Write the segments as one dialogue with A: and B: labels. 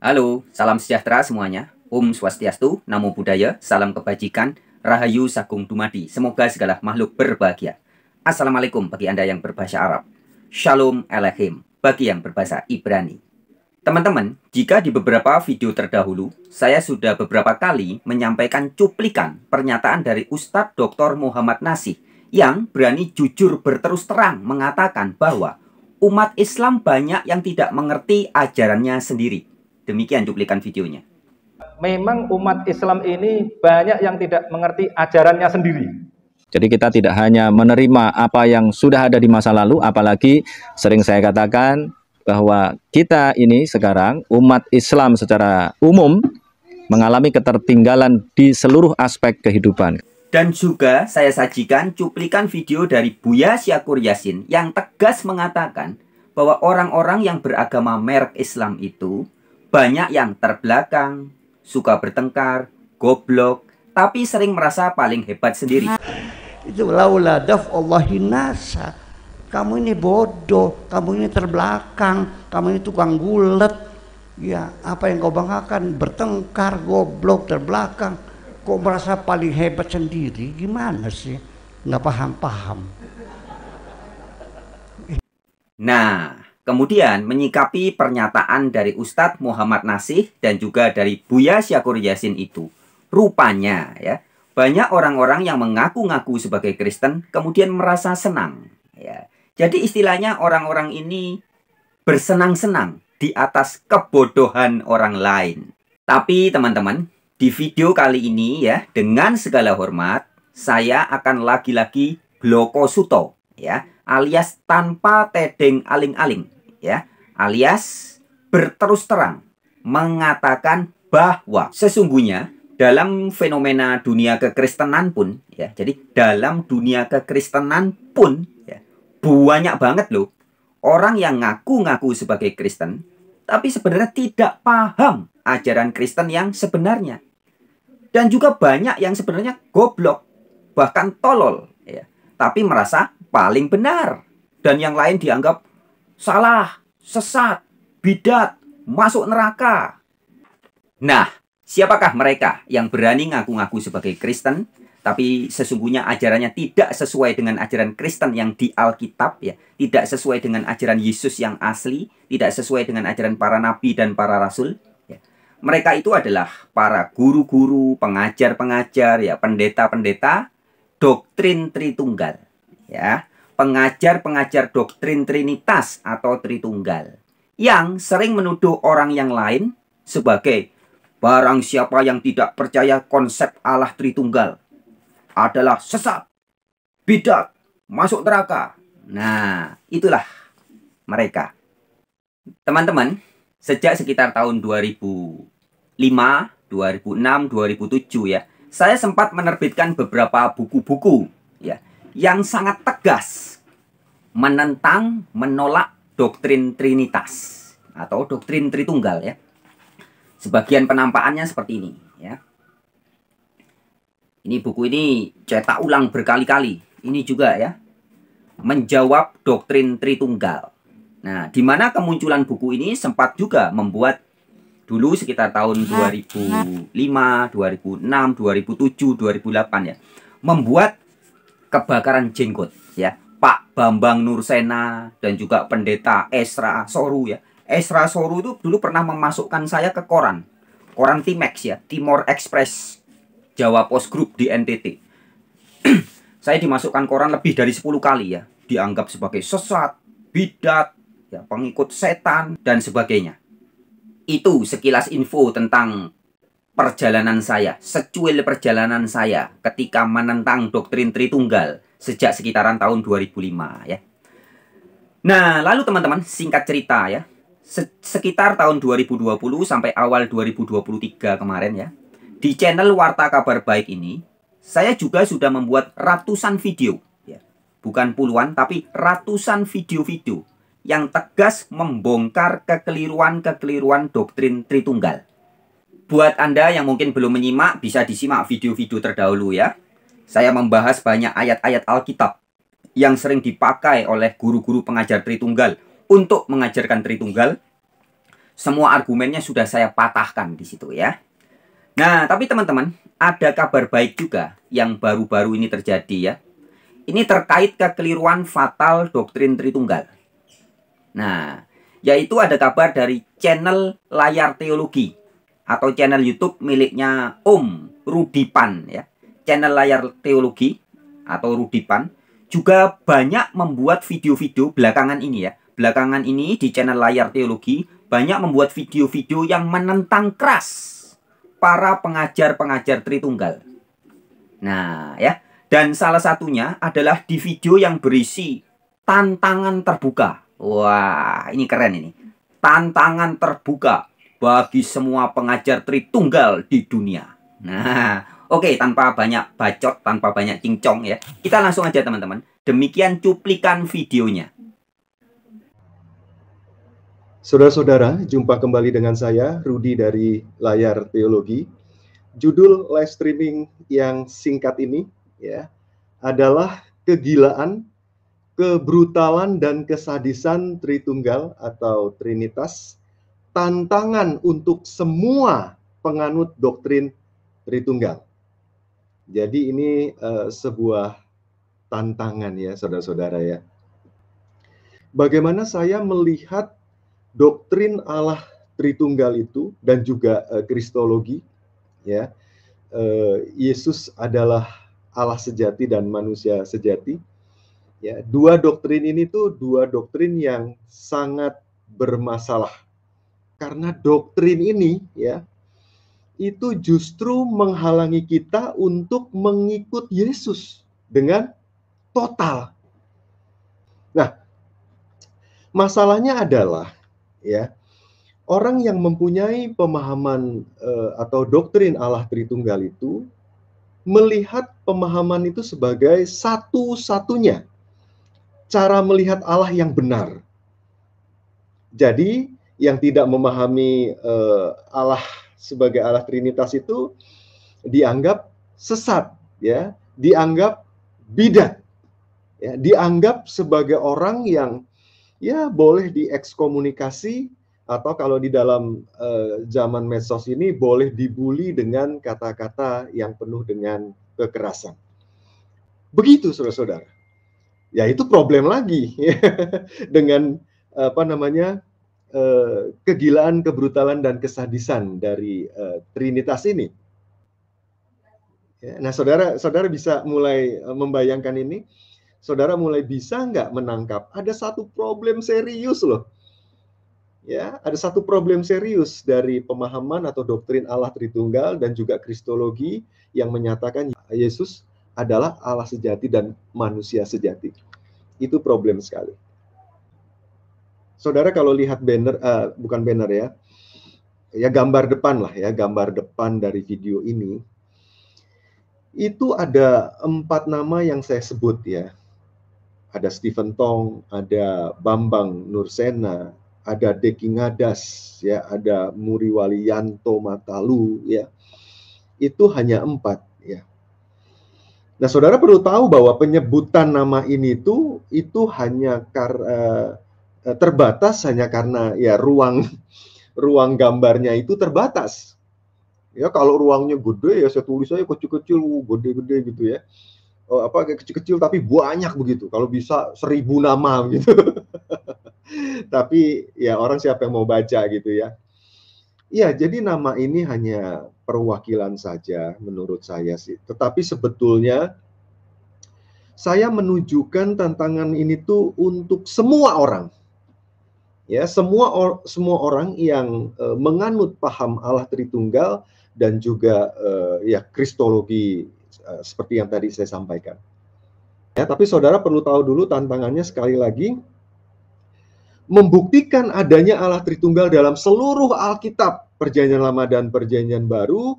A: Halo, salam sejahtera semuanya. Om Swastiastu, Namo Buddhaya, salam kebajikan, Rahayu Sagung Dumadi. Semoga segala makhluk berbahagia. Assalamualaikum bagi Anda yang berbahasa Arab. Shalom Aleichem bagi yang berbahasa Ibrani. Teman-teman, jika di beberapa video terdahulu, saya sudah beberapa kali menyampaikan cuplikan pernyataan dari Ustadz Dr. Muhammad Nasih yang berani jujur berterus terang mengatakan bahwa umat Islam banyak yang tidak mengerti ajarannya sendiri. Demikian cuplikan videonya.
B: Memang umat Islam ini banyak yang tidak mengerti ajarannya sendiri.
C: Jadi kita tidak hanya menerima apa yang sudah ada di masa lalu, apalagi sering saya katakan bahwa kita ini sekarang umat Islam secara umum mengalami ketertinggalan di seluruh aspek kehidupan.
A: Dan juga saya sajikan cuplikan video dari Buya Syakur Yasin yang tegas mengatakan bahwa orang-orang yang beragama merek Islam itu banyak yang terbelakang, suka bertengkar, goblok, tapi sering merasa paling hebat sendiri.
D: Itu laula daf'allahi nasa. Kamu ini bodoh, kamu ini terbelakang, kamu ini tukang gulet. Ya, apa yang kau banggakan? Bertengkar, goblok, terbelakang. Kok merasa paling hebat sendiri? Gimana sih? Nggak paham-paham.
A: Nah, kemudian menyikapi pernyataan dari Ustadz Muhammad Nasih dan juga dari Buya Syakur Yasin itu, rupanya ya banyak orang-orang yang mengaku-ngaku sebagai Kristen kemudian merasa senang. Ya, jadi istilahnya orang-orang ini bersenang-senang di atas kebodohan orang lain. Tapi teman-teman, di video kali ini ya, dengan segala hormat, saya akan lagi-lagi bloko suto ya, alias tanpa tedeng aling-aling ya, alias berterus terang mengatakan bahwa sesungguhnya dalam fenomena dunia kekristenan pun ya, jadi dalam dunia kekristenan pun ya, banyak banget loh orang yang ngaku-ngaku sebagai Kristen tapi sebenarnya tidak paham ajaran Kristen yang sebenarnya. Dan juga banyak yang sebenarnya goblok, bahkan tolol ya, tapi merasa paling benar dan yang lain dianggap salah, sesat, bidat, masuk neraka. Nah, siapakah mereka yang berani ngaku-ngaku sebagai Kristen tapi sesungguhnya ajarannya tidak sesuai dengan ajaran Kristen yang di Alkitab ya, tidak sesuai dengan ajaran Yesus yang asli, tidak sesuai dengan ajaran para nabi dan para rasul ya. Mereka itu adalah para guru-guru, pengajar-pengajar ya, pendeta-pendeta doktrin Tritunggal ya, pengajar-pengajar doktrin Trinitas atau Tritunggal yang sering menuduh orang yang lain sebagai barang siapa yang tidak percaya konsep Allah Tritunggal adalah sesat, bidat, masuk neraka. Nah, itulah mereka. Teman-teman, sejak sekitar tahun 2005, 2006, 2007 ya, saya sempat menerbitkan beberapa buku-buku ya yang sangat tegas menentang, menolak doktrin Trinitas atau doktrin Tritunggal ya. Sebagian penampakannya seperti ini ya. Ini buku ini cetak ulang berkali-kali. Ini juga ya, menjawab doktrin Tritunggal. Nah, di mana kemunculan buku ini sempat juga membuat dulu sekitar tahun 2005, 2006, 2007, 2008 ya, membuat kebakaran jenggot ya. Pak Bambang Nursena dan juga pendeta Esra Soru ya. Esra Soru itu dulu pernah memasukkan saya ke koran Timex ya, Timor Express, Jawa Post Group di NTT. Saya dimasukkan koran lebih dari 10 kali ya, dianggap sebagai sesat, bidat, ya, pengikut setan dan sebagainya. Itu sekilas info tentang perjalanan saya, secuil perjalanan saya ketika menentang doktrin Tritunggal sejak sekitaran tahun 2005 ya. Nah, lalu teman-teman, singkat cerita ya, sekitar tahun 2020 sampai awal 2023 kemarin ya, di channel Warta Kabar Baik ini, saya juga sudah membuat ratusan video ya, bukan puluhan tapi ratusan video-video yang tegas membongkar kekeliruan-kekeliruan doktrin Tritunggal. Buat Anda yang mungkin belum menyimak, bisa disimak video-video terdahulu ya. Saya membahas banyak ayat-ayat Alkitab yang sering dipakai oleh guru-guru pengajar Tritunggal untuk mengajarkan Tritunggal. Semua argumennya sudah saya patahkan di situ ya. Nah, tapi teman-teman, ada kabar baik juga yang baru-baru ini terjadi ya. Ini terkait kekeliruan fatal doktrin Tritunggal. Nah, yaitu ada kabar dari channel Layar Teologi atau channel YouTube miliknya Om Rudipan ya. Channel Layar Teologi atau Rudipan juga banyak membuat video-video belakangan ini ya. Belakangan ini di channel Layar Teologi banyak membuat video-video yang menentang keras para pengajar-pengajar Tritunggal. Nah, ya. Dan salah satunya adalah di video yang berisi tantangan terbuka. Wah, ini keren ini. Tantangan terbuka bagi semua pengajar Tritunggal di dunia. Nah, oke, tanpa banyak bacot, tanpa banyak cincong ya. Kita langsung aja teman-teman. Demikian cuplikan videonya.
E: Saudara-saudara, jumpa kembali dengan saya, Rudi dari Layar Teologi. Judul live streaming yang singkat ini ya adalah kegilaan, kebrutalan dan kesadisan Tritunggal atau Trinitas, tantangan untuk semua penganut doktrin Tritunggal. Jadi ini sebuah tantangan ya saudara-saudara ya. Bagaimana saya melihat doktrin Allah Tritunggal itu dan juga kristologi ya. Yesus adalah Allah sejati dan manusia sejati. Ya, dua doktrin ini tuh dua doktrin yang sangat bermasalah. Karena doktrin ini ya itu justru menghalangi kita untuk mengikut Yesus dengan total. Nah, masalahnya adalah ya orang yang mempunyai pemahaman atau doktrin Allah Tritunggal itu melihat pemahaman itu sebagai satu-satunya cara melihat Allah yang benar. Jadi yang tidak memahami Allah sebagai Allah Trinitas itu dianggap sesat, ya, dianggap bidat, ya, dianggap sebagai orang yang ya boleh diekskomunikasi atau kalau di dalam zaman medsos ini boleh dibully dengan kata-kata yang penuh dengan kekerasan. Begitu saudara-saudara. Ya itu problem lagi dengan apa namanya kegilaan, kebrutalan dan kesadisan dari Trinitas ini. Nah saudara bisa mulai membayangkan ini. Saudara mulai bisa nggak menangkap ada satu problem serius loh. Ya, ada satu problem serius dari pemahaman atau doktrin Allah Tritunggal dan juga kristologi yang menyatakan Yesus adalah Allah sejati dan manusia sejati. Itu problem sekali. Saudara kalau lihat banner, bukan banner ya, ya gambar depan lah ya, gambar depan dari video ini, itu ada 4 nama yang saya sebut ya. Ada Stephen Tong, ada Bambang Nursena, ada Deki Ngadas, ya, ada Muriwali Yanto Matalu, ya. Itu hanya 4, ya. Nah, saudara perlu tahu bahwa penyebutan nama ini itu hanya terbatas hanya karena ya ruang gambarnya itu terbatas. Ya, kalau ruangnya gede ya saya tulis aja kecil-kecil, gede-gede gitu ya. Kayak kecil-kecil tapi banyak begitu. Kalau bisa 1000 nama gitu. Tapi ya orang siapa yang mau baca gitu ya. Ya, jadi nama ini hanya perwakilan saja menurut saya sih. Tetapi sebetulnya saya menunjukkan tantangan ini tuh untuk semua orang. Ya, semua orang yang menganut paham Allah Tritunggal dan juga ya kristologi seperti yang tadi saya sampaikan. Ya, tapi saudara perlu tahu dulu tantangannya sekali lagi membuktikan adanya Allah Tritunggal dalam seluruh Alkitab, Perjanjian Lama dan Perjanjian Baru.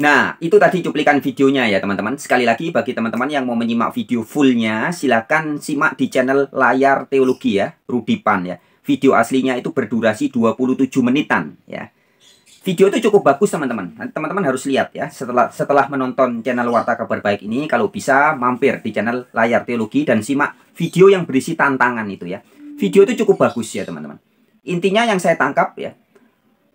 A: Nah, itu tadi cuplikan videonya ya teman-teman. Sekali lagi bagi teman-teman yang mau menyimak video fullnya, silakan simak di channel Layar Teologi ya, Rudipan ya. Video aslinya itu berdurasi 27 menitan ya. Video itu cukup bagus teman-teman. Teman-teman harus lihat ya. Setelah menonton channel Warta Kabar Baik ini, kalau bisa mampir di channel Layar Teologi dan simak video yang berisi tantangan itu ya. Video itu cukup bagus ya teman-teman. Intinya yang saya tangkap ya,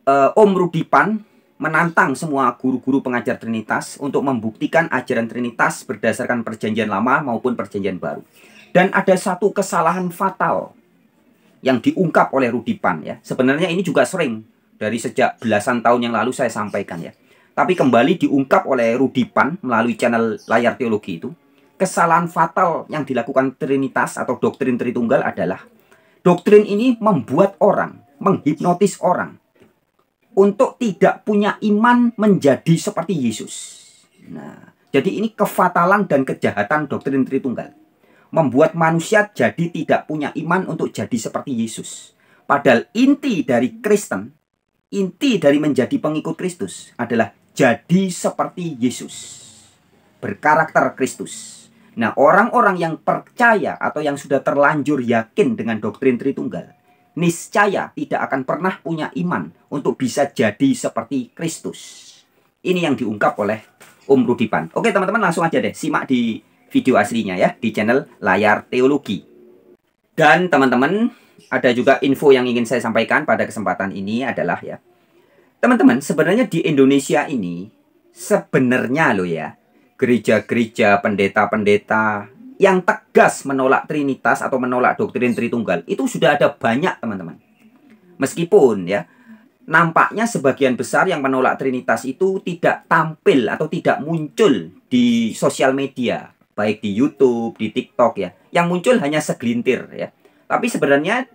A: Om Rudipan menantang semua guru-guru pengajar Trinitas untuk membuktikan ajaran Trinitas berdasarkan Perjanjian Lama maupun Perjanjian Baru. Dan ada satu kesalahan fatal yang diungkap oleh Rudipan ya. Sebenarnya ini juga sering dari sejak belasan tahun yang lalu saya sampaikan ya. Tapi kembali diungkap oleh Rudipan melalui channel Layar Teologi itu. Kesalahan fatal yang dilakukan Trinitas atau doktrin Tritunggal adalah doktrin ini membuat orang, menghipnotis orang untuk tidak punya iman menjadi seperti Yesus. Nah, jadi ini kefatalan dan kejahatan doktrin Tritunggal. Membuat manusia jadi tidak punya iman untuk jadi seperti Yesus. Padahal inti dari Kristen, inti dari menjadi pengikut Kristus adalah jadi seperti Yesus. Berkarakter Kristus. Nah, orang-orang yang percaya atau yang sudah terlanjur yakin dengan doktrin Tritunggal, niscaya tidak akan pernah punya iman untuk bisa jadi seperti Kristus. Ini yang diungkap oleh Om Rudipan. Oke teman-teman, langsung aja deh simak di video aslinya ya, di channel Layar Teologi. Dan teman-teman, ada juga info yang ingin saya sampaikan pada kesempatan ini adalah ya, teman-teman, sebenarnya di Indonesia ini, sebenarnya loh ya, gereja-gereja, pendeta-pendeta yang tegas menolak Trinitas atau menolak doktrin Tritunggal itu sudah ada banyak teman-teman. Meskipun ya nampaknya sebagian besar yang menolak Trinitas itu tidak tampil atau tidak muncul di sosial media, baik di YouTube, di TikTok ya. Yang muncul hanya segelintir ya. Tapi sebenarnya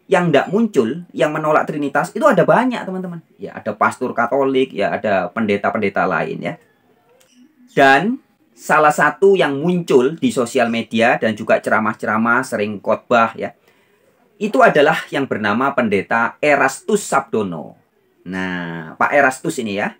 A: yang tidak muncul, yang menolak Trinitas itu ada banyak teman-teman. Ya ada pastor Katolik, ya ada pendeta-pendeta lain ya. Dan salah satu yang muncul di sosial media dan juga ceramah-ceramah sering khotbah ya, itu adalah yang bernama Pendeta Erastus Sabdono. Nah, Pak Erastus ini ya,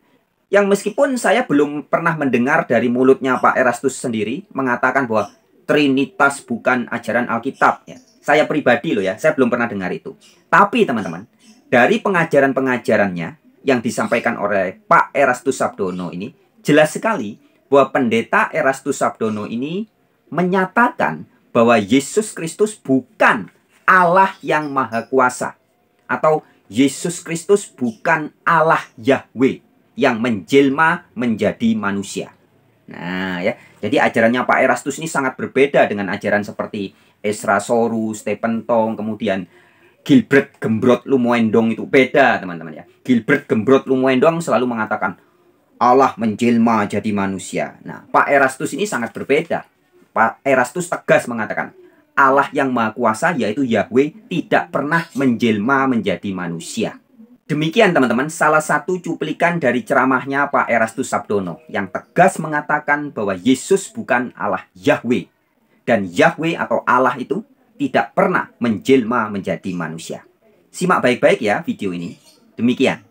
A: yang meskipun saya belum pernah mendengar dari mulutnya Pak Erastus sendiri mengatakan bahwa Trinitas bukan ajaran Alkitab ya. Saya pribadi loh ya, saya belum pernah dengar itu. Tapi teman-teman, dari pengajaran-pengajarannya yang disampaikan oleh Pak Erastus Sabdono ini, jelas sekali bahwa Pendeta Erastus Sabdono ini menyatakan bahwa Yesus Kristus bukan Allah yang Maha Kuasa, atau Yesus Kristus bukan Allah Yahweh yang menjelma menjadi manusia. Nah ya, jadi ajarannya Pak Erastus ini sangat berbeda dengan ajaran seperti Ezra Soru, Stephen Tong, kemudian Gilbert Gembrot Lumoendong. Itu beda teman-teman ya. Gilbert Gembrot Lumoendong selalu mengatakan Allah menjelma jadi manusia. Nah, Pak Erastus ini sangat berbeda. Pak Erastus tegas mengatakan Allah yang Maha Kuasa, yaitu Yahweh, tidak pernah menjelma menjadi manusia. Demikian teman-teman, salah satu cuplikan dari ceramahnya Pak Erastus Sabdono yang tegas mengatakan bahwa Yesus bukan Allah Yahweh. Dan Yahweh atau Allah itu tidak pernah menjelma menjadi manusia. Simak baik-baik ya video ini. Demikian.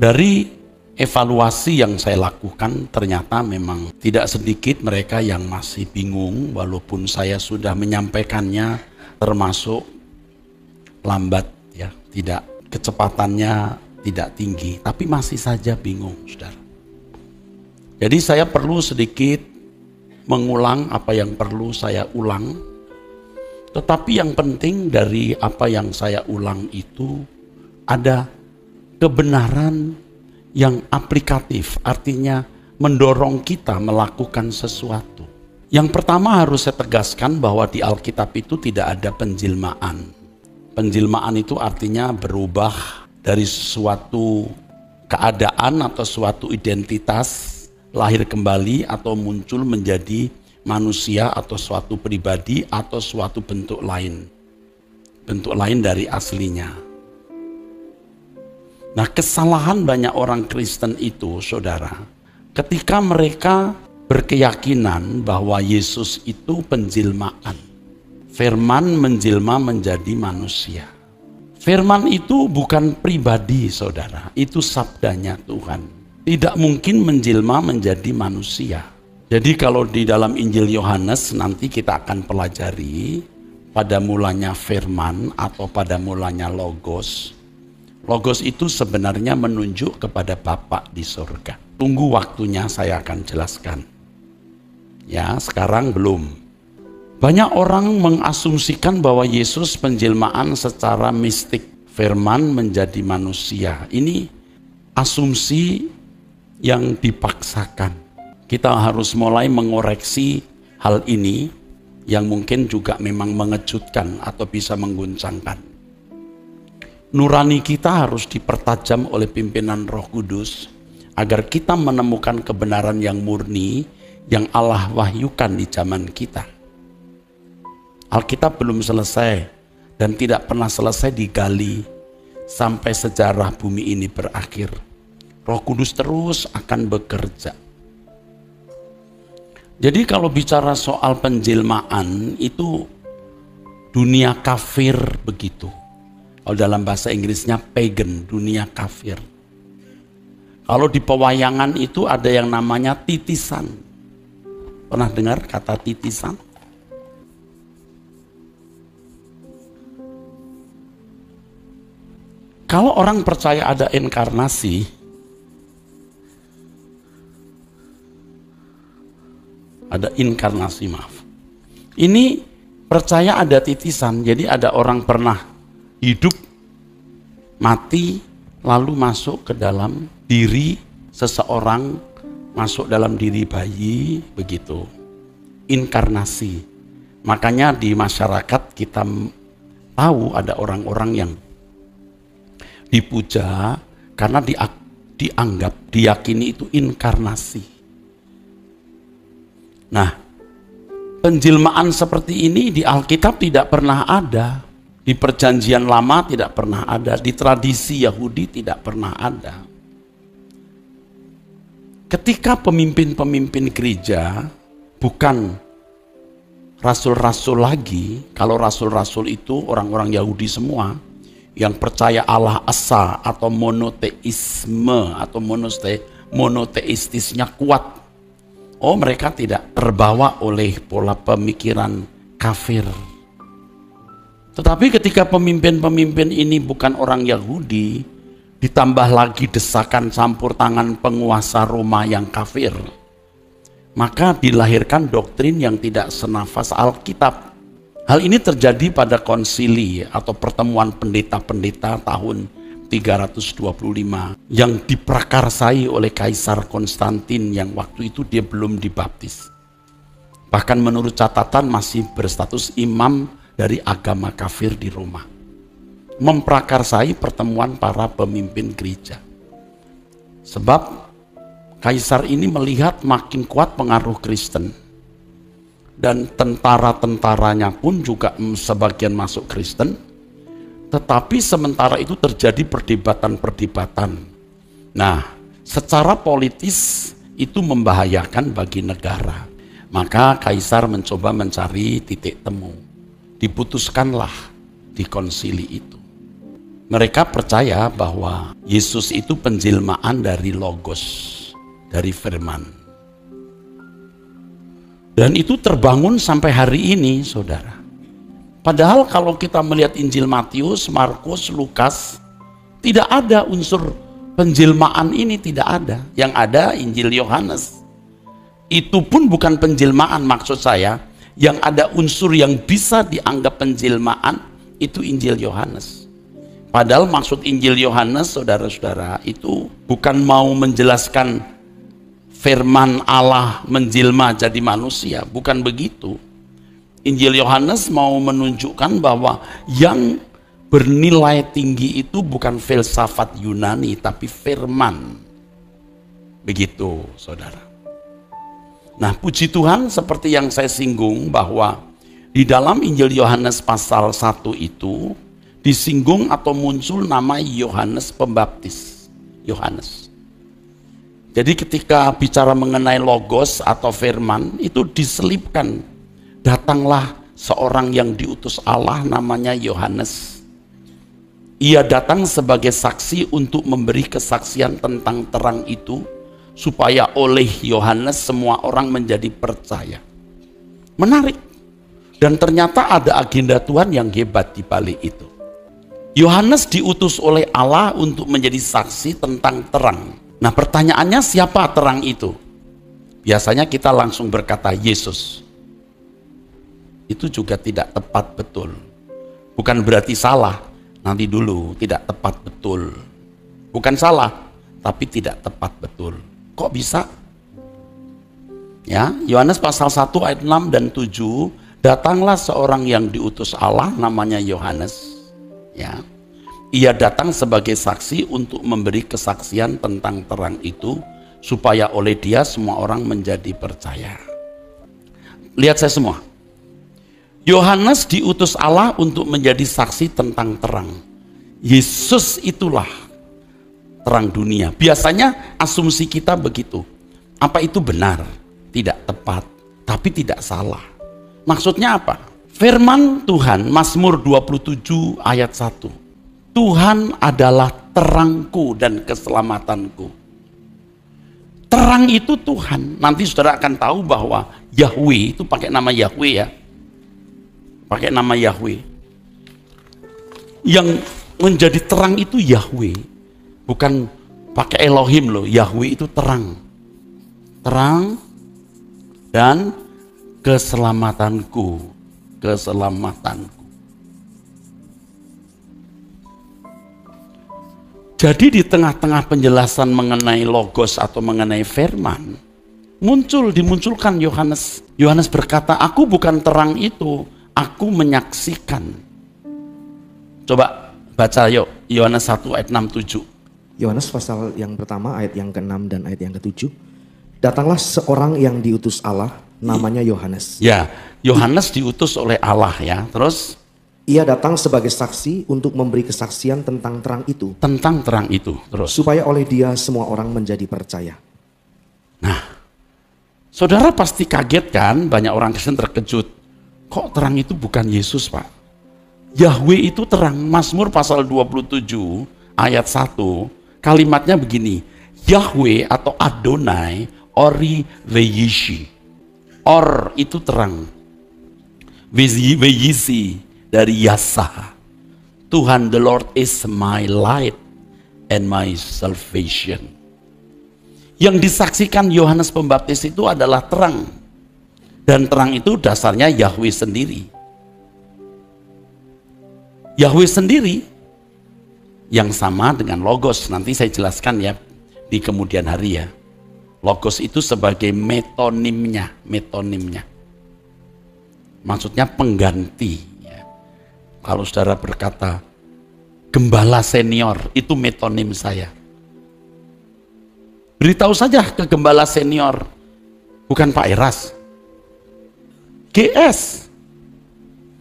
F: Dari evaluasi yang saya lakukan, ternyata memang tidak sedikit mereka yang masih bingung, walaupun saya sudah menyampaikannya termasuk lambat ya, tidak kecepatannya tidak tinggi, tapi masih saja bingung, saudara. Jadi saya perlu sedikit mengulang apa yang perlu saya ulang, tetapi yang penting dari apa yang saya ulang itu ada kebenaran yang aplikatif, artinya mendorong kita melakukan sesuatu. Yang pertama harus saya tegaskan bahwa di Alkitab itu tidak ada penjelmaan. Penjelmaan itu artinya berubah dari suatu keadaan atau suatu identitas, lahir kembali atau muncul menjadi manusia atau suatu pribadi atau suatu bentuk lain dari aslinya. Nah, kesalahan banyak orang Kristen itu, saudara, ketika mereka berkeyakinan bahwa Yesus itu penjelmaan, firman menjelma menjadi manusia. Firman itu bukan pribadi, saudara, itu sabdanya Tuhan. Tidak mungkin menjelma menjadi manusia. Jadi kalau di dalam Injil Yohanes nanti kita akan pelajari pada mulanya firman atau pada mulanya logos. Logos itu sebenarnya menunjuk kepada Bapa di surga. Tunggu waktunya saya akan jelaskan. Ya, sekarang belum. Banyak orang mengasumsikan bahwa Yesus penjelmaan secara mistik, firman menjadi manusia. Ini asumsi yang dipaksakan. Kita harus mulai mengoreksi hal ini yang mungkin juga memang mengejutkan atau bisa mengguncangkan. Nurani kita harus dipertajam oleh pimpinan Roh Kudus agar kita menemukan kebenaran yang murni yang Allah wahyukan di zaman kita. Alkitab belum selesai dan tidak pernah selesai digali sampai sejarah bumi ini berakhir. Roh Kudus terus akan bekerja. Jadi kalau bicara soal penjelmaan itu dunia kafir begitu. Kalau dalam bahasa Inggrisnya pagan, dunia kafir. Kalau di pewayangan itu ada yang namanya titisan. Pernah dengar kata titisan? Kalau orang percaya ada inkarnasi, maaf. Ini percaya ada titisan, jadi ada orang pernah hidup, mati, lalu masuk ke dalam diri seseorang, masuk dalam diri bayi, begitu. Inkarnasi. Makanya di masyarakat kita tahu ada orang-orang yang dipuja karena dianggap, diyakini itu inkarnasi. Nah, penjelmaan seperti ini di Alkitab tidak pernah ada, di Perjanjian Lama tidak pernah ada, di tradisi Yahudi tidak pernah ada. Ketika pemimpin-pemimpin gereja bukan rasul-rasul lagi, kalau rasul-rasul itu orang-orang Yahudi semua, yang percaya Allah Esa atau monoteisme atau monoteistisnya kuat. Oh, mereka tidak terbawa oleh pola pemikiran kafir. Tetapi ketika pemimpin-pemimpin ini bukan orang Yahudi, ditambah lagi desakan campur tangan penguasa Roma yang kafir, maka dilahirkan doktrin yang tidak senafas Alkitab. Hal ini terjadi pada konsili atau pertemuan pendeta-pendeta tahun 325 yang diprakarsai oleh Kaisar Konstantin yang waktu itu dia belum dibaptis. Bahkan menurut catatan masih berstatus imam dari agama kafir di Roma. Memprakarsai pertemuan para pemimpin gereja. Sebab Kaisar ini melihat makin kuat pengaruh Kristen. Dan tentara-tentaranya pun juga sebagian masuk Kristen. Tetapi sementara itu terjadi perdebatan-perdebatan. Nah, secara politis itu membahayakan bagi negara. Maka Kaisar mencoba mencari titik temu. Diputuskanlah di konsili itu. Mereka percaya bahwa Yesus itu penjelmaan dari Logos, dari firman. Dan itu terbangun sampai hari ini, saudara. Padahal kalau kita melihat Injil Matius, Markus, Lukas, tidak ada unsur penjelmaan ini, tidak ada. Yang ada Injil Yohanes. Itu pun bukan penjelmaan maksud saya. Yang ada unsur yang bisa dianggap penjelmaan, itu Injil Yohanes. Padahal maksud Injil Yohanes, saudara-saudara, itu bukan mau menjelaskan firman Allah menjelma jadi manusia, bukan begitu. Injil Yohanes mau menunjukkan bahwa yang bernilai tinggi itu bukan filsafat Yunani, tapi firman. Begitu, saudara. Nah, puji Tuhan seperti yang saya singgung bahwa di dalam Injil Yohanes pasal 1 itu disinggung atau muncul nama Yohanes Pembaptis. Yohanes. Jadi ketika bicara mengenai logos atau firman itu diselipkan. Datanglah seorang yang diutus Allah namanya Yohanes. Ia datang sebagai saksi untuk memberi kesaksian tentang terang itu supaya oleh Yohanes semua orang menjadi percaya. Menarik. Dan ternyata ada agenda Tuhan yang hebat di balik itu. Yohanes diutus oleh Allah untuk menjadi saksi tentang terang. Nah, pertanyaannya siapa terang itu? Biasanya kita langsung berkata Yesus. itu juga tidak tepat betul. Bukan berarti salah, nanti dulu, tidak tepat betul. Bukan salah, tapi tidak tepat betul. Kok bisa? Ya, Yohanes pasal 1 ayat 6 dan 7, datanglah seorang yang diutus Allah namanya Yohanes. Ya. Ia datang sebagai saksi untuk memberi kesaksian tentang terang itu, supaya oleh dia semua orang menjadi percaya. Lihat saya semua. Yohanes diutus Allah untuk menjadi saksi tentang terang. Yesus itulah terang dunia. Biasanya asumsi kita begitu. Apa itu benar? Tidak tepat, tapi tidak salah. Maksudnya apa? Firman Tuhan, Mazmur 27 ayat 1. Tuhan adalah terangku dan keselamatanku. Terang itu Tuhan. Nanti saudara akan tahu bahwa Yahweh itu pakai nama Yahweh ya. Pakai nama Yahweh. Yang menjadi terang itu Yahweh. Bukan pakai Elohim loh. Yahweh itu terang. Terang dan keselamatanku. Keselamatanku. Jadi di tengah-tengah penjelasan mengenai logos atau mengenai firman, dimunculkan Yohanes. Yohanes berkata, aku bukan terang itu, aku menyaksikan. Coba baca yuk, Yohanes 1 ayat 6-7.
G: Yohanes pasal yang pertama ayat yang ke-6 dan ayat yang ke-7. Datanglah seorang yang diutus Allah, namanya Yohanes.
F: Ya, Yohanes diutus oleh Allah ya. Terus?
G: Ia datang sebagai saksi untuk memberi kesaksian tentang terang itu.
F: Tentang terang itu, terus.
G: Supaya oleh dia semua orang menjadi percaya.
F: Nah, saudara pasti kaget kan, banyak orang Kristen terkejut. Kok terang itu bukan Yesus, Pak? Yahweh itu terang. Mazmur pasal 27 ayat 1, kalimatnya begini. Yahweh atau Adonai, Ori Veyishi. Or itu terang. Veyisi dari Yasa. Tuhan, the Lord is my light and my salvation. Yang disaksikan Yohanes Pembaptis itu adalah terang. Dan terang itu dasarnya Yahweh sendiri. Yahweh sendiri yang sama dengan Logos. Nanti saya jelaskan ya di kemudian hari ya. Logos itu sebagai metonimnya. Maksudnya pengganti. Kalau saudara berkata, gembala senior, itu metonim saya. Beritahu saja ke gembala senior, bukan Pak Eras. GS.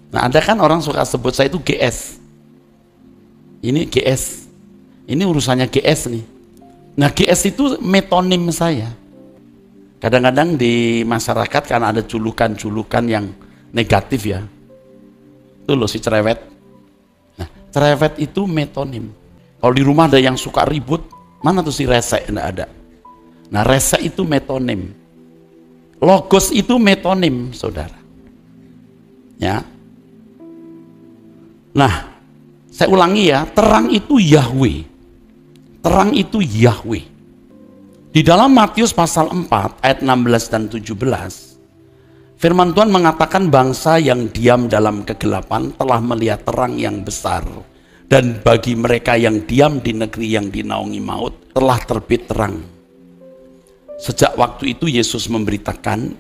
F: Nah, ada kan orang suka sebut saya itu GS. Ini GS. Ini urusannya GS nih. Nah, GS itu metonim saya. Kadang-kadang di masyarakat karena ada julukan-julukan yang negatif ya. Itu loh si cerewet. Nah, cerewet itu metonim. Kalau di rumah ada yang suka ribut, mana tuh si resek? Nggak ada. Nah, resek itu metonim. Logos itu metonim, saudara. Ya. Nah, saya ulangi ya, terang itu Yahweh. Terang itu Yahweh. Di dalam Matius pasal 4 ayat 16 dan 17, firman Tuhan mengatakan bangsa yang diam dalam kegelapan telah melihat terang yang besar. Dan bagi mereka yang diam di negeri yang dinaungi maut telah terbit terang. Sejak waktu itu Yesus memberitakan,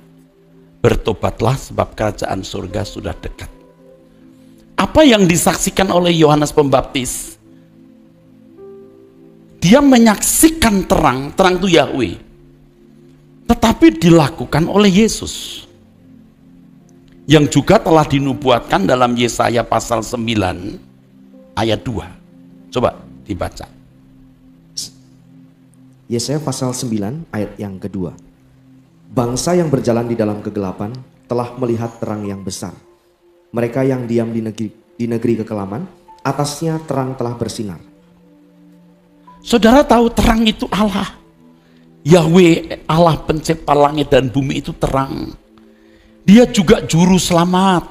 F: bertobatlah sebab kerajaan surga sudah dekat. Apa yang disaksikan oleh Yohanes Pembaptis? Dia menyaksikan terang, terang itu Yahweh. Tetapi dilakukan oleh Yesus. Yang juga telah dinubuatkan dalam Yesaya pasal 9 ayat 2. Coba dibaca.
G: Yesaya pasal 9 ayat yang kedua. Bangsa yang berjalan di dalam kegelapan telah melihat terang yang besar. Mereka yang diam di negeri kekelaman, atasnya terang telah bersinar.
F: Saudara tahu terang itu Allah. Yahweh, Allah pencipta langit dan bumi itu terang. Dia juga juru selamat.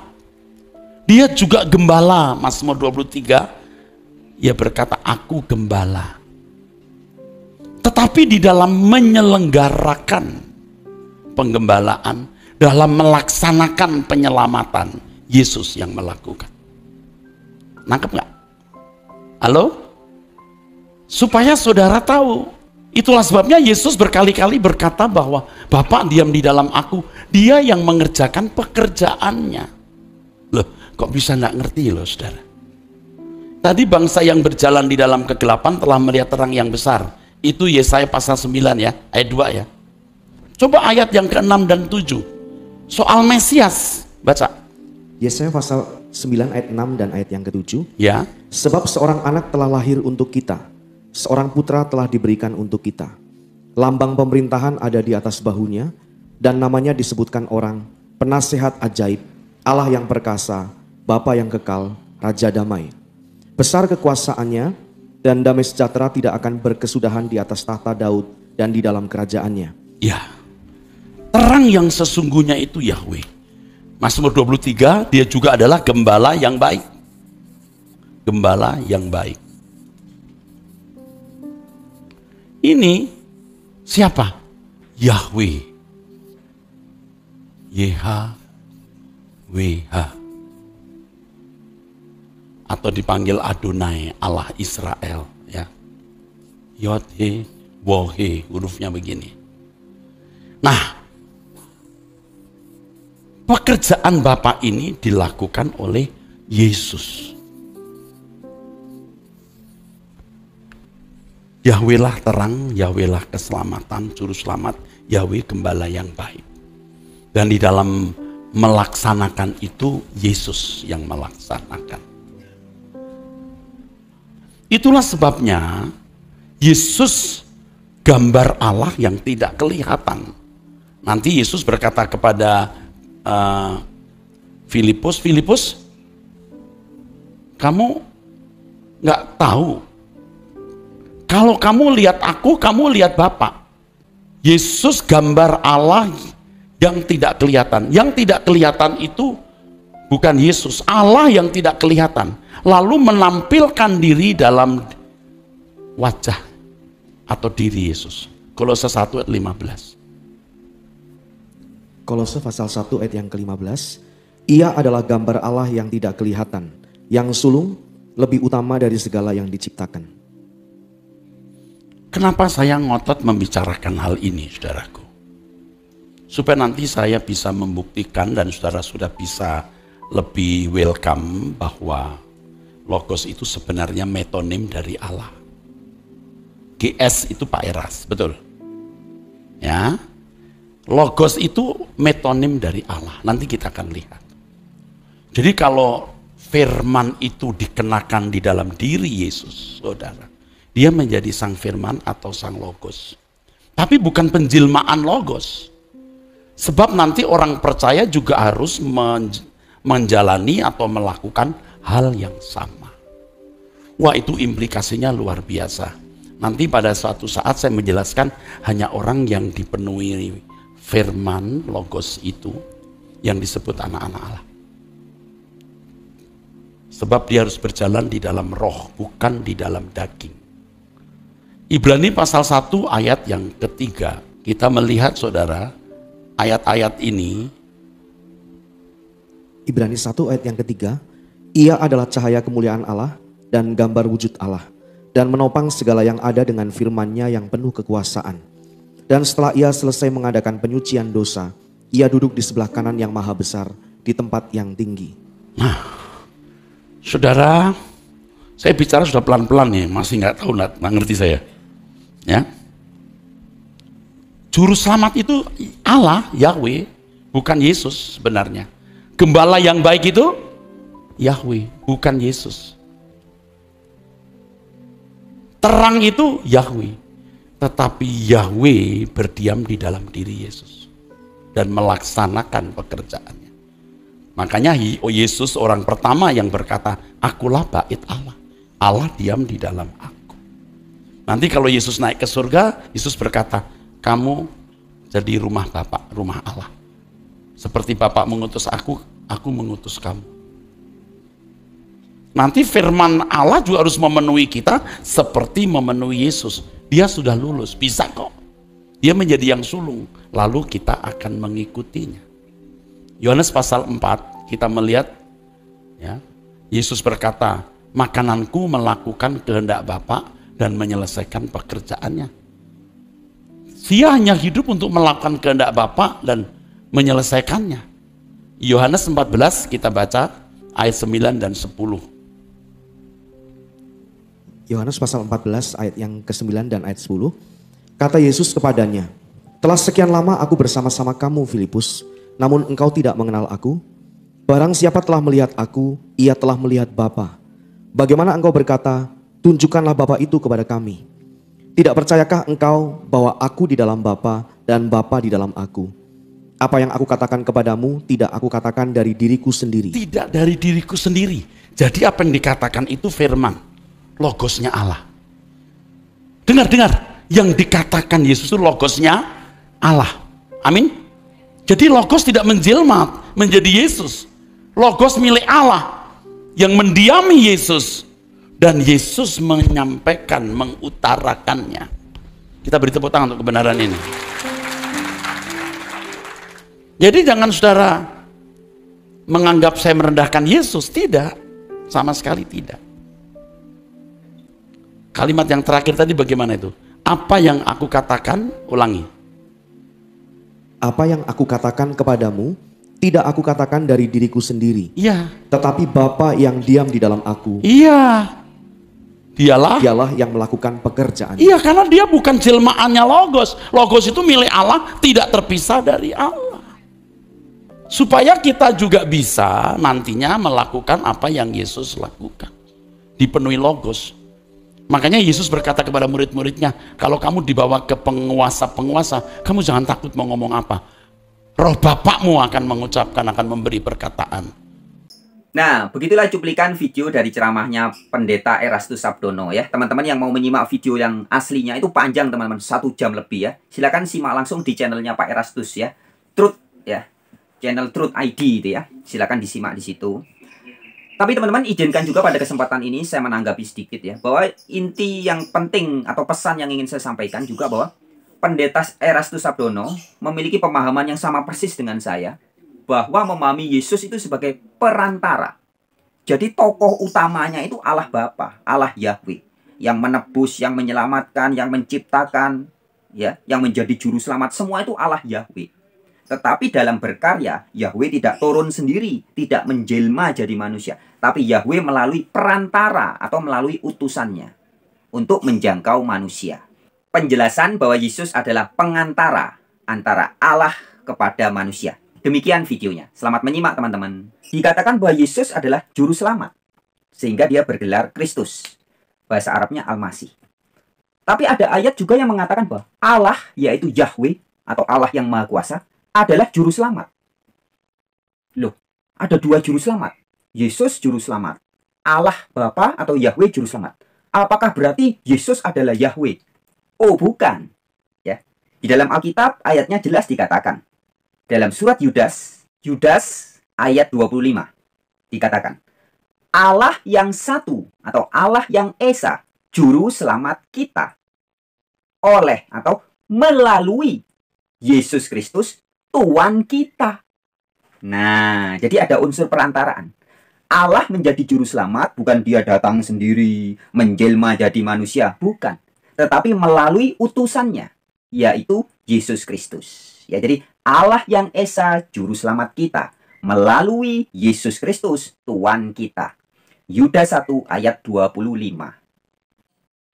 F: Dia juga gembala. Mazmur 23, ia berkata, aku gembala. Tetapi di dalam menyelenggarakan penggembalaan, dalam melaksanakan penyelamatan, Yesus yang melakukan. Nangkep nggak? Halo? Supaya saudara tahu. Itulah sebabnya Yesus berkali-kali berkata bahwa Bapa diam di dalam aku. Dia yang mengerjakan pekerjaannya. Loh, kok bisa nggak ngerti loh saudara? Tadi bangsa yang berjalan di dalam kegelapan telah melihat terang yang besar. Itu Yesaya pasal 9 ya, ayat 2 ya. Coba ayat yang ke-6 dan 7. Soal Mesias, baca.
G: Yesaya pasal 9 ayat 6 dan ayat yang ke-7.
F: Ya.
G: Sebab seorang anak telah lahir untuk kita, seorang putra telah diberikan untuk kita. Lambang pemerintahan ada di atas bahunya, dan namanya disebutkan orang, Penasehat Ajaib, Allah yang perkasa, Bapa yang kekal, Raja Damai. Besar kekuasaannya, dan damai sejahtera tidak akan berkesudahan di atas tahta Daud dan di dalam kerajaannya.
F: Ya, terang yang sesungguhnya itu Yahweh. Mazmur 23, dia juga adalah gembala yang baik. Gembala yang baik. Ini siapa? Yahweh. YHWH. Atau dipanggil Adonai, Allah Israel. Ya. Yod, He, Wo, He, hurufnya begini. Nah, pekerjaan Bapa ini dilakukan oleh Yesus. Yahwehlah terang, Yahwehlah keselamatan, juru selamat, Yahweh gembala yang baik. Dan di dalam melaksanakan itu, Yesus yang melaksanakan. Itulah sebabnya Yesus gambar Allah yang tidak kelihatan. Nanti Yesus berkata kepada Filipus, kamu nggak tahu. Kalau kamu lihat aku, kamu lihat Bapa. Yesus gambar Allah yang tidak kelihatan. Yang tidak kelihatan itu bukan Yesus, Allah yang tidak kelihatan. Lalu menampilkan diri dalam wajah atau diri Yesus. Kolose 1 ayat 15.
G: Kolose pasal 1 ayat yang ke-15. Ia adalah gambar Allah yang tidak kelihatan, yang sulung, lebih utama dari segala yang diciptakan.
F: Kenapa saya ngotot membicarakan hal ini, saudaraku? Supaya nanti saya bisa membuktikan dan saudara sudah bisa lebih welcome bahwa Logos itu sebenarnya metonim dari Allah. GS itu Pak Eras, betul? Ya, Logos itu metonim dari Allah. Nanti kita akan lihat. Jadi kalau firman itu dikenakan di dalam diri Yesus, saudara, dia menjadi sang firman atau sang Logos. Tapi bukan penjelmaan Logos. Sebab nanti orang percaya juga harus menjalani atau melakukan hal yang sama. Wah, itu implikasinya luar biasa. Nanti pada suatu saat saya menjelaskan hanya orang yang dipenuhi firman Logos itu yang disebut anak-anak Allah. Sebab dia harus berjalan di dalam roh, bukan di dalam daging. Ibrani pasal 1 ayat yang ketiga. Kita melihat saudara, ayat-ayat ini.
G: Ibrani 1 ayat yang ketiga. Ia adalah cahaya kemuliaan Allah dan gambar wujud Allah, dan menopang segala yang ada dengan firman-Nya yang penuh kekuasaan. Dan setelah ia selesai mengadakan penyucian dosa, ia duduk di sebelah kanan yang maha besar, di tempat yang tinggi.
F: Nah, saudara, saya bicara sudah pelan-pelan nih, masih nggak tahu, nggak ngerti saya. Ya, Juru selamat itu Allah, Yahweh, bukan Yesus sebenarnya. Gembala yang baik itu Yahweh, bukan Yesus. Terang itu Yahweh, tetapi Yahweh berdiam di dalam diri Yesus dan melaksanakan pekerjaannya. Makanya Yesus orang pertama yang berkata, akulah bait Allah. Allah diam di dalam aku. Nanti kalau Yesus naik ke surga, Yesus berkata, kamu jadi rumah Bapa, rumah Allah. Seperti Bapa mengutus aku mengutus kamu. Nanti firman Allah juga harus memenuhi kita seperti memenuhi Yesus. Dia sudah lulus, bisa kok. Dia menjadi yang sulung, lalu kita akan mengikutinya. Yohanes pasal 4, kita melihat Ya. Yesus berkata, makananku melakukan kehendak Bapa dan menyelesaikan pekerjaannya. Dia hanya hidup untuk melakukan kehendak Bapa dan menyelesaikannya. Yohanes 14 kita baca ayat 9 dan 10.
G: Yohanes pasal 14 ayat yang ke-9 dan ayat 10. Kata Yesus kepadanya, telah sekian lama aku bersama-sama kamu Filipus, namun engkau tidak mengenal aku. Barang siapa telah melihat aku, ia telah melihat Bapa. Bagaimana engkau berkata, tunjukkanlah Bapa itu kepada kami. Tidak percayakah engkau bahwa aku di dalam Bapa dan Bapa di dalam aku? Apa yang aku katakan kepadamu, tidak aku katakan dari diriku sendiri.
F: Tidak dari diriku sendiri. Jadi apa yang dikatakan itu firman, logosnya Allah. Dengar, yang dikatakan Yesus itu logosnya Allah. Amin. Jadi logos tidak menjelma menjadi Yesus. Logos milik Allah yang mendiami Yesus. Dan Yesus menyampaikan, mengutarakannya. Kita beri tepuk tangan untuk kebenaran ini. Jadi jangan saudara menganggap saya merendahkan Yesus. Tidak, sama sekali tidak. Kalimat yang terakhir tadi bagaimana itu? Apa yang aku katakan, ulangi.
G: Apa yang aku katakan kepadamu, tidak aku katakan dari diriku sendiri.
F: Iya.
G: Tetapi Bapa yang diam di dalam aku.
F: Iya. Dialah
G: yang melakukan pekerjaan.
F: Iya, karena dia bukan jelmaannya logos. Logos itu milik Allah, tidak terpisah dari Allah. Supaya kita juga bisa nantinya melakukan apa yang Yesus lakukan. Dipenuhi logos. Makanya Yesus berkata kepada murid-muridnya, kalau kamu dibawa ke penguasa-penguasa, kamu jangan takut mau ngomong apa. Roh Bapakmu akan mengucapkan, akan memberi perkataan.
A: Nah, begitulah cuplikan video dari ceramahnya Pendeta Erastus Sabdono ya. Teman-teman yang mau menyimak video yang aslinya itu panjang teman-teman, 1 jam lebih ya. Silakan simak langsung di channelnya Pak Erastus ya. Truth ya. Channel Truth ID itu ya. Silakan disimak di situ. Tapi teman-teman izinkan juga pada kesempatan ini saya menanggapi sedikit ya, bahwa inti yang penting atau pesan yang ingin saya sampaikan juga bahwa Pendeta Erastus Sabdono memiliki pemahaman yang sama persis dengan saya, bahwa memahami Yesus itu sebagai perantara. Jadi tokoh utamanya itu Allah Bapa, Allah Yahweh, yang menebus, yang menyelamatkan, yang menciptakan, ya, yang menjadi juru selamat, semua itu Allah Yahweh. Tetapi dalam berkarya, Yahweh tidak turun sendiri, tidak menjelma jadi manusia. Tapi Yahweh melalui perantara atau melalui utusannya untuk menjangkau manusia. Penjelasan bahwa Yesus adalah pengantara antara Allah kepada manusia. Demikian videonya. Selamat menyimak teman-teman. Dikatakan bahwa Yesus adalah juru selamat, sehingga dia bergelar Kristus. Bahasa Arabnya Al-Masih. Tapi ada ayat juga yang mengatakan bahwa Allah, yaitu Yahweh atau Allah yang Maha Kuasa, adalah juru selamat. Loh, ada 2 juru selamat. Yesus juru selamat. Allah Bapa atau Yahweh juru selamat. Apakah berarti Yesus adalah Yahweh? Oh, bukan. Ya. Di dalam Alkitab ayatnya jelas dikatakan. Dalam surat Yudas ayat 25 dikatakan, Allah yang satu atau Allah yang esa, juru selamat kita. Oleh atau melalui Yesus Kristus Tuhan kita. Nah, jadi ada unsur perantaraan. Allah menjadi juru selamat, bukan dia datang sendiri, menjelma jadi manusia, bukan. Tetapi melalui utusannya, yaitu Yesus Kristus. Ya, jadi Allah yang esa, juru selamat kita, melalui Yesus Kristus, Tuhan kita. Yudas 1 ayat 25.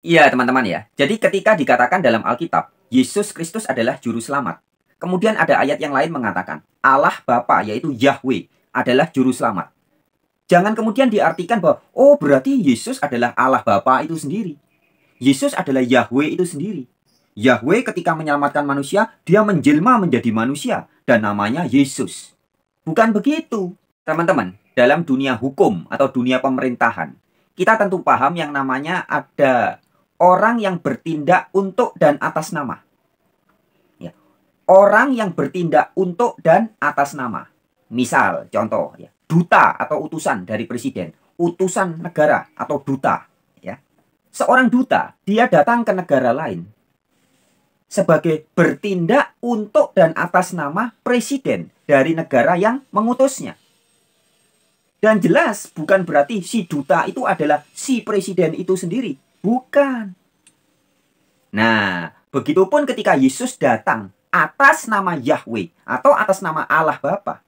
A: Iya, teman-teman ya. Jadi ketika dikatakan dalam Alkitab, Yesus Kristus adalah juru selamat. Kemudian ada ayat yang lain mengatakan, Allah Bapa, yaitu Yahweh, adalah juru selamat. Jangan kemudian diartikan bahwa, oh berarti Yesus adalah Allah Bapa itu sendiri. Yesus adalah Yahweh itu sendiri. Yahweh ketika menyelamatkan manusia, dia menjelma menjadi manusia. Dan namanya Yesus. Bukan begitu. Teman-teman, dalam dunia hukum atau dunia pemerintahan, kita tentu paham yang namanya ada orang yang bertindak untuk dan atas nama. Orang yang bertindak untuk dan atas nama. Misal, contoh, ya, duta atau utusan dari presiden, utusan negara atau duta. Ya. Seorang duta, dia datang ke negara lain sebagai bertindak untuk dan atas nama presiden dari negara yang mengutusnya. Dan jelas bukan berarti si duta itu adalah si presiden itu sendiri. Bukan. Nah, begitupun ketika Yesus datang atas nama Yahweh atau atas nama Allah Bapa.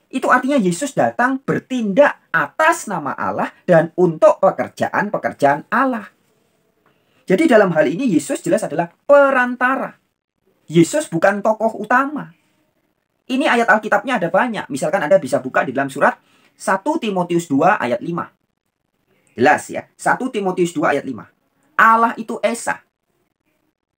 A: Itu artinya Yesus datang bertindak atas nama Allah dan untuk pekerjaan-pekerjaan Allah. Jadi dalam hal ini Yesus jelas adalah perantara. Yesus bukan tokoh utama. Ini ayat Alkitabnya ada banyak. Misalkan Anda bisa buka di dalam surat 1 Timotius 2 ayat 5. Jelas ya. 1 Timotius 2 ayat 5. Allah itu Esa.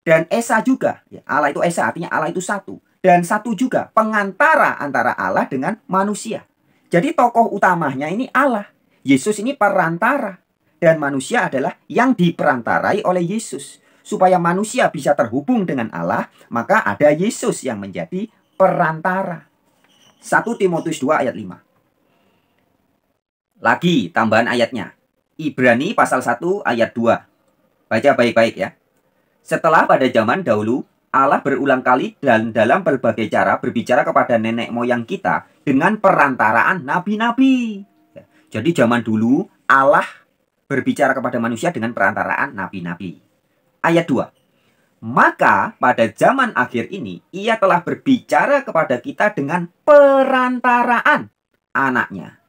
A: Dan Esa juga. Ya, Allah itu Esa artinya Allah itu satu. Dan satu juga pengantara antara Allah dengan manusia. Jadi tokoh utamanya ini Allah. Yesus ini perantara. Dan manusia adalah yang diperantarai oleh Yesus. Supaya manusia bisa terhubung dengan Allah, maka ada Yesus yang menjadi perantara. 1 Timotius 2 ayat 5. Lagi tambahan ayatnya. Ibrani pasal 1 ayat 2. Baca baik-baik ya. Setelah pada zaman dahulu, Allah berulang kali dan dalam berbagai cara berbicara kepada nenek moyang kita dengan perantaraan nabi-nabi. Jadi zaman dulu Allah berbicara kepada manusia dengan perantaraan nabi-nabi. Ayat 2. Maka pada zaman akhir ini ia telah berbicara kepada kita dengan perantaraan anaknya.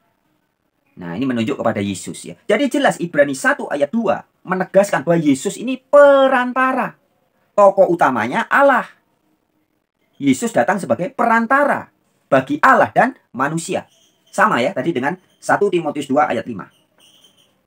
A: Nah, ini menunjuk kepada Yesus ya. Jadi jelas Ibrani 1 ayat 2 menegaskan bahwa Yesus ini perantara. Tokoh utamanya Allah. Yesus datang sebagai perantara bagi Allah dan manusia. Sama ya tadi dengan 1 Timotius 2 ayat 5.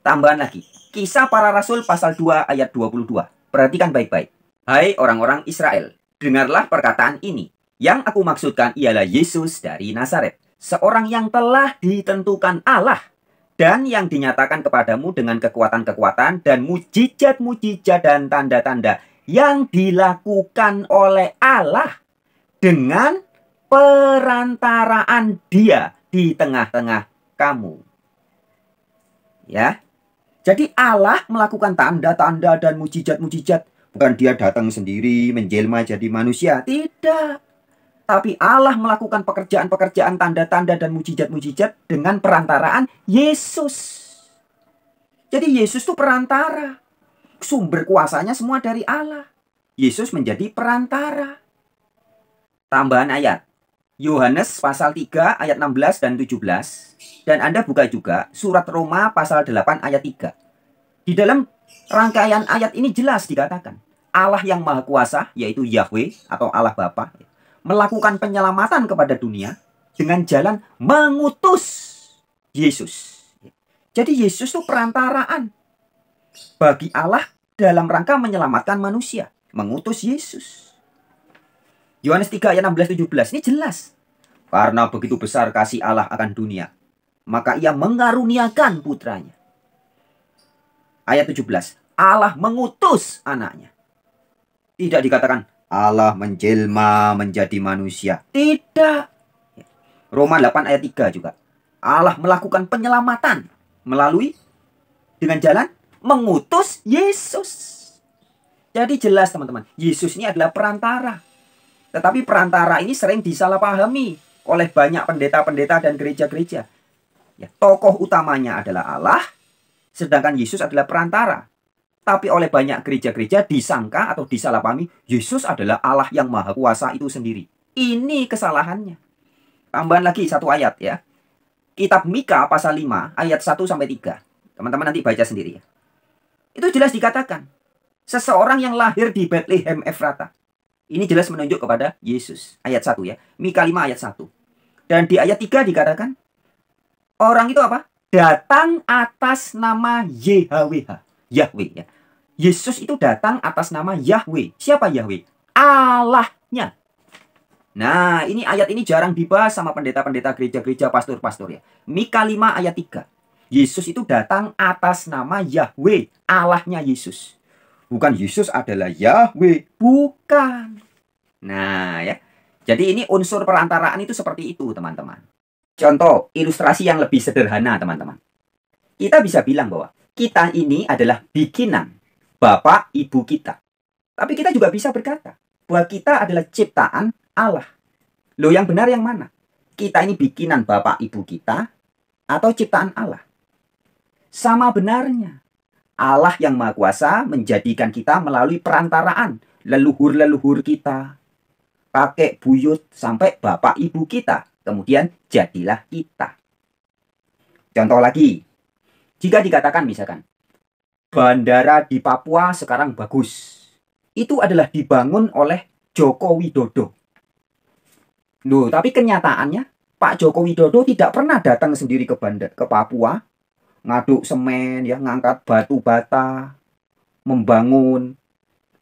A: Tambahan lagi. Kisah para Rasul pasal 2 ayat 22. Perhatikan baik-baik. Hai orang-orang Israel, dengarlah perkataan ini. Yang aku maksudkan ialah Yesus dari Nazaret. Seorang yang telah ditentukan Allah. Dan yang dinyatakan kepadamu dengan kekuatan-kekuatan dan mujizat-mujizat dan tanda-tanda yang dilakukan oleh Allah dengan perantaraan Dia di tengah-tengah kamu. Ya. Jadi Allah melakukan tanda-tanda dan mujizat-mujizat. Bukan Dia datang sendiri menjelma jadi manusia. Tidak. Tapi Allah melakukan pekerjaan-pekerjaan tanda-tanda dan mujizat-mujizat dengan perantaraan Yesus. Jadi Yesus itu perantara. Sumber kuasanya semua dari Allah. Yesus menjadi perantara. Tambahan ayat. Yohanes pasal 3 ayat 16 dan 17. Dan Anda buka juga surat Roma pasal 8 ayat 3. Di dalam rangkaian ayat ini jelas dikatakan. Allah yang maha kuasa yaitu Yahweh atau Allah Bapa melakukan penyelamatan kepada dunia dengan jalan mengutus Yesus. Jadi Yesus itu perantaraan bagi Allah dalam rangka menyelamatkan manusia. Mengutus Yesus. Yohanes 3 ayat 16-17 ini jelas. Karena begitu besar kasih Allah akan dunia, maka ia mengaruniakan putranya. Ayat 17. Allah mengutus anaknya. Tidak dikatakan Allah menjelma menjadi manusia. Tidak. Roma 8 ayat 3 juga. Allah melakukan penyelamatan melalui dengan jalan mengutus Yesus. Jadi jelas teman-teman, Yesus ini adalah perantara. Tetapi perantara ini sering disalahpahami oleh banyak pendeta-pendeta dan gereja-gereja. Ya, tokoh utamanya adalah Allah, sedangkan Yesus adalah perantara. Tapi oleh banyak gereja-gereja disangka atau disalahpahami, Yesus adalah Allah yang maha kuasa itu sendiri. Ini kesalahannya. Tambahan lagi satu ayat ya. Kitab Mika pasal 5 ayat 1-3. Teman-teman nanti baca sendiri ya. Itu jelas dikatakan. Seseorang yang lahir di Bethlehem Efrata. Ini jelas menunjuk kepada Yesus. Ayat 1 ya. Mika 5 ayat 1. Dan di ayat 3 dikatakan. Orang itu apa? Datang atas nama YHWH. Yahweh ya. Yesus itu datang atas nama Yahweh. Siapa Yahweh? Allahnya. Nah, ini ayat ini jarang dibahas sama pendeta-pendeta gereja-gereja, pastor-pastor ya. Mika 5 ayat 3. Yesus itu datang atas nama Yahweh, Allahnya Yesus. Bukan Yesus adalah Yahweh, bukan. Nah, ya. Jadi ini unsur perantaraan itu seperti itu, teman-teman. Contoh ilustrasi yang lebih sederhana, teman-teman. Kita bisa bilang bahwa kita ini adalah bikinan Bapak Ibu kita. Tapi kita juga bisa berkata bahwa kita adalah ciptaan Allah. Loh, yang benar yang mana? Kita ini bikinan Bapak Ibu kita atau ciptaan Allah? Sama benarnya. Allah yang Maha Kuasa menjadikan kita melalui perantaraan leluhur-leluhur kita. Kakek buyut sampai bapak ibu kita. Kemudian jadilah kita. Contoh lagi. Jika dikatakan misalkan, bandara di Papua sekarang bagus. Itu adalah dibangun oleh Joko Widodo. Loh, tapi kenyataannya Pak Joko Widodo tidak pernah datang sendiri ke Papua, ngaduk semen, ya, ngangkat batu bata, membangun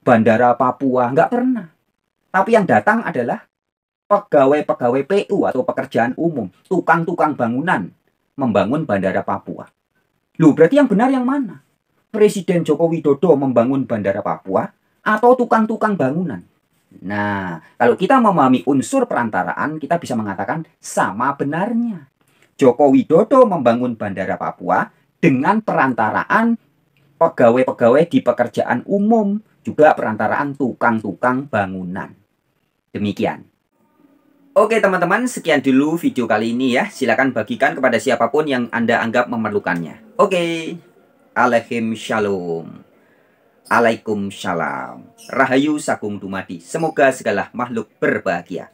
A: bandara Papua, nggak pernah. Tapi yang datang adalah pegawai-pegawai PU atau pekerjaan umum, tukang-tukang bangunan, membangun bandara Papua. Loh, berarti yang benar yang mana? Presiden Joko Widodo membangun bandara Papua atau tukang-tukang bangunan? Nah, kalau kita memahami unsur perantaraan, kita bisa mengatakan sama benarnya. Joko Widodo membangun bandara Papua dengan perantaraan pegawai-pegawai di pekerjaan umum, juga perantaraan tukang-tukang bangunan. Demikian. Oke teman-teman, sekian dulu video kali ini ya. Silakan bagikan kepada siapapun yang Anda anggap memerlukannya. Oke. Alaihim shalom. Waalaikumsalam. Rahayu Sagung Dumadi. Semoga segala makhluk berbahagia.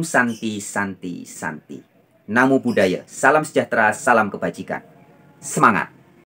A: Santi Santi Santi. Namo Buddhaya. Salam sejahtera, salam kebajikan. Semangat.